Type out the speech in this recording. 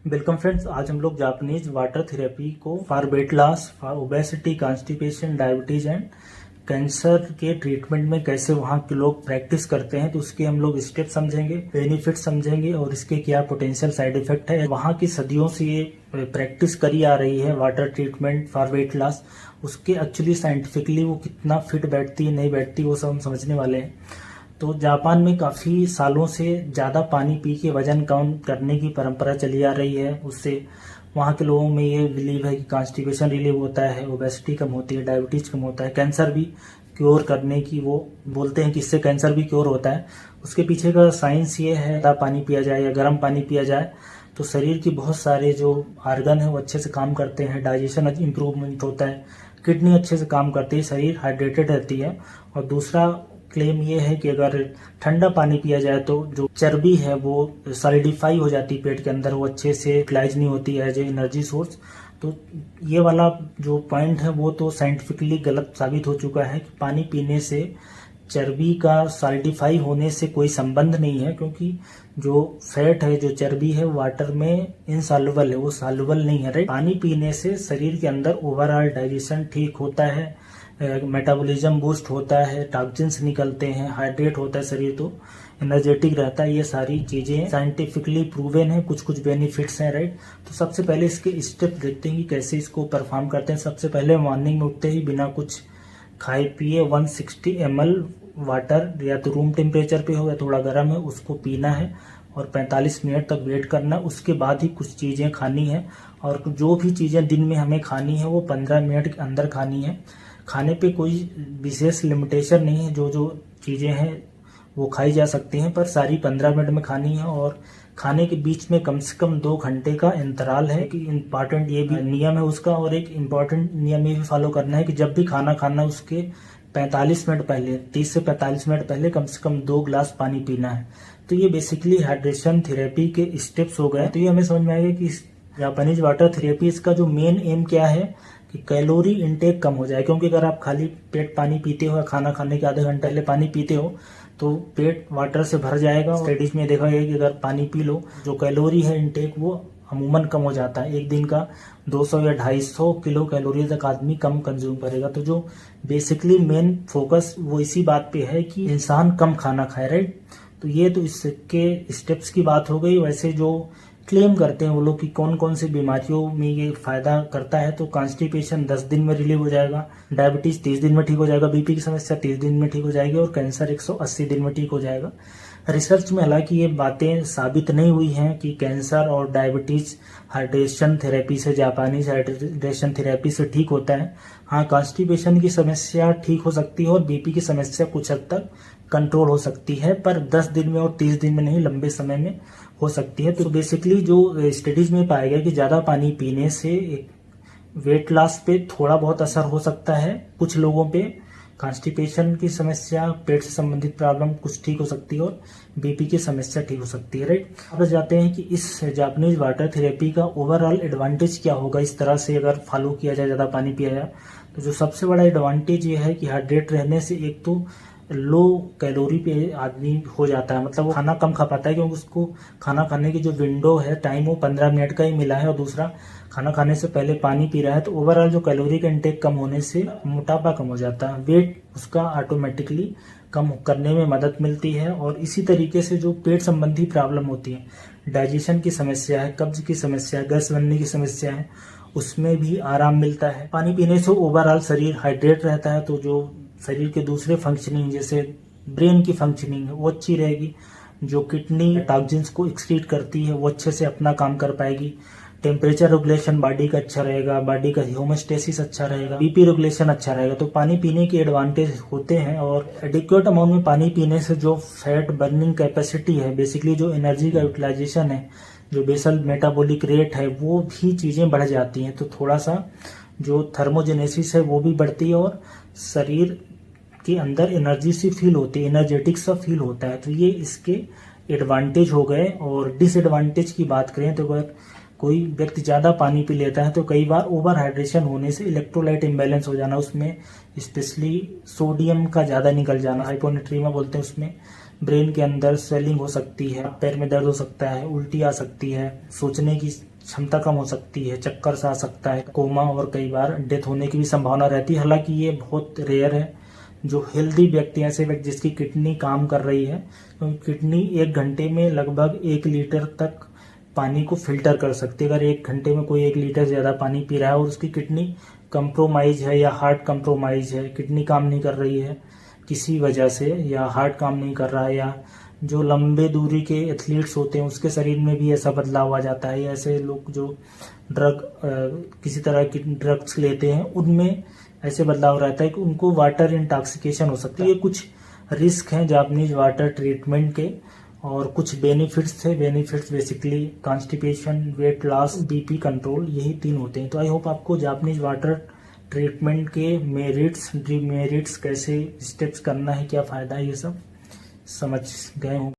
Welcome friends, आज हम लोग जापानीज वाटर थेरेपी को for weight loss, for obesity, constipation, diabetes and cancer के ट्रीटमेंट में कैसे वहाँ के लोग प्रैक्टिस करते हैं तो उसके हम लोग स्टेप समझेंगे, बेनिफिट समझेंगे और इसके क्या पोटेंशियल साइड इफेक्ट है। वहाँ की सदियों से ये प्रैक्टिस करी आ रही है water treatment for weight loss, उसके एक्चुअली साइंटिफिकली वो कितना फिट बैठती है नहीं बैठती वो सब हम समझने वाले हैं। तो जापान में काफ़ी सालों से ज़्यादा पानी पी के वजन कम करने की परंपरा चली आ रही है। उससे वहाँ के लोगों में ये बिलीव है कि कॉन्स्टिपेशन रिलीव होता है, ओबेसिटी कम होती है, डायबिटीज कम होता है, कैंसर भी क्योर करने की वो बोलते हैं कि इससे कैंसर भी क्योर होता है। उसके पीछे का साइंस ये है, ज़्यादा पानी पिया जाए या गर्म पानी पिया जाए तो शरीर की बहुत सारे जो आर्गन है वो अच्छे से काम करते हैं, डाइजेशन इम्प्रूवमेंट होता है, किडनी अच्छे से काम करती है, शरीर हाइड्रेटेड रहती है। और दूसरा क्लेम ये है कि अगर ठंडा पानी पिया जाए तो जो चर्बी है वो सॉलिडिफाई हो जाती है पेट के अंदर, वो अच्छे से यूटिलाइज नहीं होती है एज ए एनर्जी सोर्स। तो ये वाला जो पॉइंट है वो तो साइंटिफिकली गलत साबित हो चुका है कि पानी पीने से चर्बी का सॉलिडिफाई होने से कोई संबंध नहीं है, क्योंकि जो फैट है, जो चर्बी है, वाटर में इनसॉल्युबल है, वो सॉल्युबल नहीं है। राइट, पानी पीने से शरीर के अंदर ओवरऑल डाइजेशन ठीक होता है, मेटाबॉलिज्म बूस्ट होता है, टॉक्सिन्स निकलते हैं, हाइड्रेट होता है शरीर, तो एनर्जेटिक रहता है। ये सारी चीजें साइंटिफिकली प्रूवन है, कुछ कुछ बेनिफिट्स हैं। राइट, तो सबसे पहले इसके स्टेप देखते हैं कि कैसे इसको परफॉर्म करते हैं। सबसे पहले मॉर्निंग में उठते ही बिना कुछ खाए पिए 160 ml वाटर, या तो रूम टेम्परेचर पे हो या थोड़ा गर्म है, उसको पीना है और 45 मिनट तक वेट करना। उसके बाद ही कुछ चीज़ें खानी है, और जो भी चीज़ें दिन में हमें खानी है वो 15 मिनट के अंदर खानी है। खाने पे कोई विशेष लिमिटेशन नहीं है, जो जो चीज़ें हैं वो खाई जा सकती हैं, पर सारी 15 मिनट में खानी है। और खाने के बीच में कम से कम 2 घंटे का अंतराल है कि इम्पॉर्टेंट ये भी नियम है उसका। और एक इम्पॉर्टेंट नियम ये भी फॉलो करना है कि जब भी खाना खाना उसके 45 मिनट पहले, 30 से 45 मिनट पहले कम से कम 2 ग्लास पानी पीना है। तो ये बेसिकली हाइड्रेशन थेरेपी के स्टेप्स हो गए। तो ये हमें समझ में आएगा कि जापानीज वाटर थेरेपी इसका जो मेन एम क्या है कि कैलोरी इनटेक कम हो जाए। क्योंकि अगर आप खाली पेट पानी पीते हो या खाना खाने के आधे घंटे पहले पानी पीते हो तो पेट वाटर से भर जाएगा। स्टडीज में देखा गया कि अगर पानी पी लो, जो कैलोरी है इनटेक वो अमूमन कम हो जाता है। एक दिन का 200 या 250 किलो कैलोरी तक आदमी कम कंज्यूम करेगा। तो जो बेसिकली मेन फोकस वो इसी बात पे है कि इंसान कम खाना खाए। राइट, तो ये तो इसके स्टेप्स की बात हो गई। वैसे जो क्लेम करते हैं वो लोग कि कौन कौन सी बीमारियों में ये फायदा करता है, तो कॉन्स्टिपेशन 10 दिन में रिलीव हो जाएगा, डायबिटीज 30 दिन में ठीक हो जाएगा, बीपी की समस्या 30 दिन में ठीक हो जाएगी और कैंसर 180 दिन में ठीक हो जाएगा। रिसर्च में हालांकि ये बातें साबित नहीं हुई हैं कि कैंसर और डायबिटीज हाइड्रेशन थेरेपी से, जापानीज हाइड्रेशन थेरेपी से ठीक होता है। हाँ, कॉन्स्टिपेशन की समस्या ठीक हो सकती है और बीपी की समस्या कुछ हद तक कंट्रोल हो सकती है, पर 10 दिन में और 30 दिन में नहीं, लंबे समय में हो सकती है। तो बेसिकली जो स्टडीज में पाया गया कि ज़्यादा पानी पीने से वेट लॉस पे थोड़ा बहुत असर हो सकता है, कुछ लोगों पे कॉन्स्टिपेशन की समस्या, पेट से संबंधित प्रॉब्लम कुछ ठीक हो सकती है और बीपी की समस्या ठीक हो सकती है। राइट, अब जाते हैं कि इस जापानीज वाटर थेरेपी का ओवरऑल एडवांटेज क्या होगा इस तरह से अगर फॉलो किया जाए, ज़्यादा पानी पिया जाए। तो जो सबसे बड़ा एडवांटेज ये है कि हाइड्रेट रहने से एक तो लो कैलोरी पे आदमी हो जाता है, मतलब वो खाना कम खा पाता है क्योंकि उसको खाना खाने की जो विंडो है, टाइम, वो 15 मिनट का ही मिला है। और दूसरा, खाना खाने से पहले पानी पी रहा है, तो ओवरऑल जो कैलोरी का इंटेक कम होने से मोटापा कम हो जाता है, वेट उसका ऑटोमेटिकली कम करने में मदद मिलती है। और इसी तरीके से जो पेट संबंधी प्रॉब्लम होती है, डाइजेशन की समस्या है, कब्ज की समस्या है, गैस बनने की समस्या है, उसमें भी आराम मिलता है। पानी पीने से ओवरऑल शरीर हाइड्रेट रहता है, तो जो शरीर के दूसरे फंक्शनिंग जैसे ब्रेन की फंक्शनिंग है वो अच्छी रहेगी, जो किडनी टॉक्सिन्स को एक्सक्रीट करती है वो अच्छे से अपना काम कर पाएगी, टेम्परेचर रेगुलेशन बॉडी का अच्छा रहेगा, बॉडी का होमोस्टेसिस अच्छा रहेगा, बीपी रेगुलेशन अच्छा रहेगा। तो पानी पीने के एडवांटेज होते हैं। और एडिक्वेट अमाउंट में पानी पीने से जो फैट बर्निंग कैपेसिटी है, बेसिकली जो एनर्जी का यूटिलाइजेशन है, जो बेसल मेटाबॉलिक रेट है, वो भी चीज़ें बढ़ जाती हैं। तो थोड़ा सा जो थर्मोजेनेसिस है वो भी बढ़ती है और शरीर के अंदर एनर्जी सी फील होती है, एनर्जेटिक सा फील होता है। तो ये इसके एडवांटेज हो गए। और डिसएडवांटेज की बात करें तो अगर कोई व्यक्ति ज़्यादा पानी पी लेता है तो कई बार ओवर हाइड्रेशन होने से इलेक्ट्रोलाइट इम्बैलेंस हो जाना, उसमें स्पेशली सोडियम का ज़्यादा निकल जाना, हाइपोनेट्रीमा बोलते हैं, उसमें ब्रेन के अंदर स्वेलिंग हो सकती है, पैर में दर्द हो सकता है, उल्टी आ सकती है, सोचने की क्षमता कम हो सकती है, चक्कर सा आ सकता है, कोमा और कई बार डेथ होने की भी संभावना रहती है। हालांकि ये बहुत रेयर है। जो हेल्दी व्यक्ति, ऐसे व्यक्ति जिसकी किडनी काम कर रही है, तो किडनी 1 घंटे में लगभग 1 लीटर तक पानी को फिल्टर कर सकती है। अगर 1 घंटे में कोई 1 लीटर ज़्यादा पानी पी रहा है और उसकी किडनी कंप्रोमाइज है या हार्ट कंप्रोमाइज है, किडनी काम नहीं कर रही है किसी वजह से, या हार्ट काम नहीं कर रहा है, या जो लंबे दूरी के एथलीट्स होते हैं उसके शरीर में भी ऐसा बदलाव आ जाता है, ऐसे लोग जो किसी तरह की ड्रग्स लेते हैं उनमें ऐसे बदलाव रहता है कि उनको वाटर इंटॉक्सिकेशन हो सकती है। ये कुछ रिस्क हैं जापानीज वाटर ट्रीटमेंट के, और कुछ बेनिफिट्स थे। Benefits basically constipation, weight loss, BP control, यही 3 होते हैं। तो आई होप आपको जापानीज वाटर ट्रीटमेंट के मेरिट्स, डिमेरिट्स, कैसे स्टेप्स करना है, क्या फ़ायदा है, ये सब समझ गए हों।